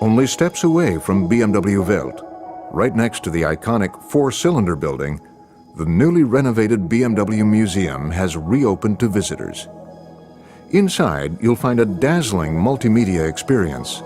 Only steps away from BMW Welt, right next to the iconic four-cylinder building, the newly renovated BMW Museum has reopened to visitors. Inside, you'll find a dazzling multimedia experience.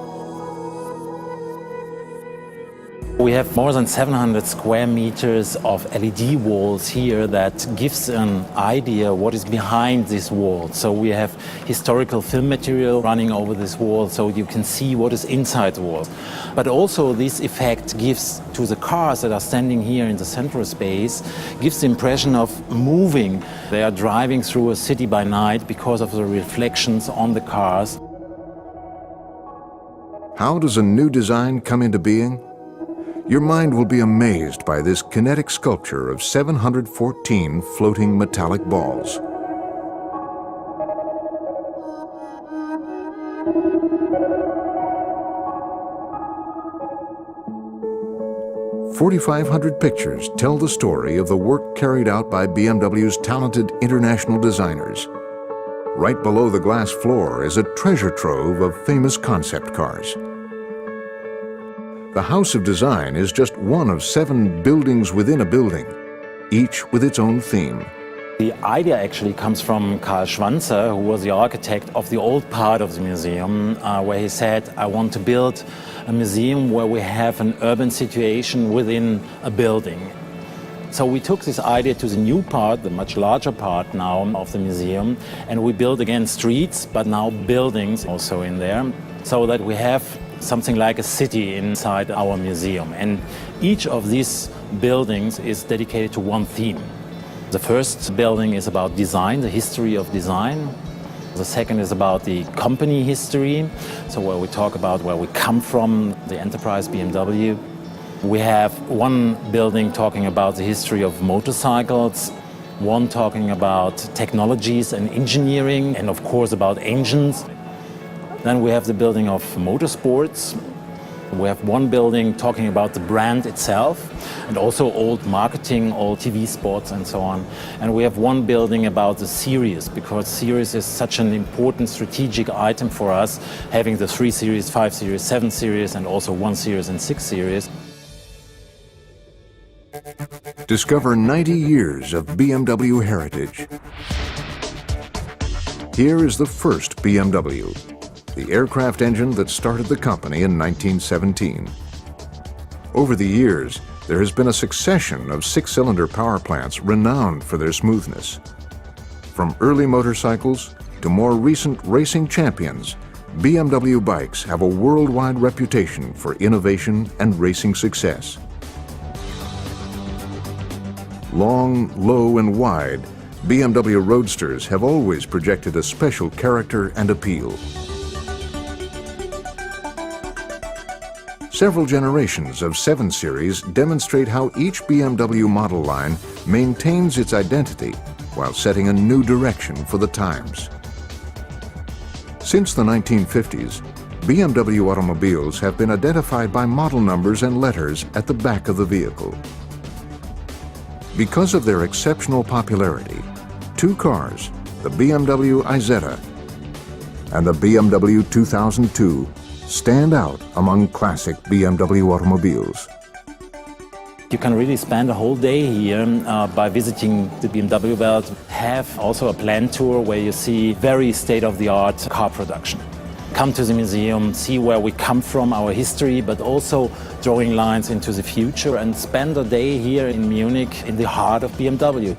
We have more than 700 square meters of LED walls here that gives an idea what is behind this wall. So we have historical film material running over this wall so you can see what is inside the wall. But also this effect gives to the cars that are standing here in the central space, gives the impression of moving. They are driving through a city by night because of the reflections on the cars. How does a new design come into being? Your mind will be amazed by this kinetic sculpture of 714 floating metallic balls. "4,500 pictures tell the story of the work carried out by BMW's talented international designers. Right below the glass floor is a treasure trove of famous concept cars. The House of Design is just one of 7 buildings within a building, each with its own theme. The idea actually comes from Karl Schwanzer, who was the architect of the old part of the museum, where he said, I want to build a museum where we have an urban situation within a building. So we took this idea to the new part, the much larger part now of the museum, and we built again streets, but now buildings also in there, so that we have something like a city inside our museum. And each of these buildings is dedicated to one theme. The first building is about design, the history of design. The second is about the company history, so where we talk about where we come from, the enterprise BMW. We have one building talking about the history of motorcycles, one talking about technologies and engineering, and of course about engines. Then we have the building of motorsports. We have one building talking about the brand itself and also old marketing, old TV spots and so on. And we have one building about the series, because series is such an important strategic item for us, having the 3 series, 5 series, 7 series and also 1 series and 6 series. Discover 90 years of BMW heritage. Here is the first BMW, the aircraft engine that started the company in 1917. Over the years, there has been a succession of 6-cylinder power plants renowned for their smoothness. From early motorcycles to more recent racing champions, BMW bikes have a worldwide reputation for innovation and racing success. Long, low, and wide, BMW Roadsters have always projected a special character and appeal. Several generations of 7 Series demonstrate how each BMW model line maintains its identity while setting a new direction for the times. Since the 1950s, BMW automobiles have been identified by model numbers and letters at the back of the vehicle. Because of their exceptional popularity, 2 cars, the BMW Isetta and the BMW 2002, stand out among classic BMW automobiles. You can really spend a whole day here by visiting the BMW Welt. Have also a planned tour where you see very state-of-the-art car production. Come to the museum, see where we come from, our history, but also drawing lines into the future, and spend a day here in Munich in the heart of BMW.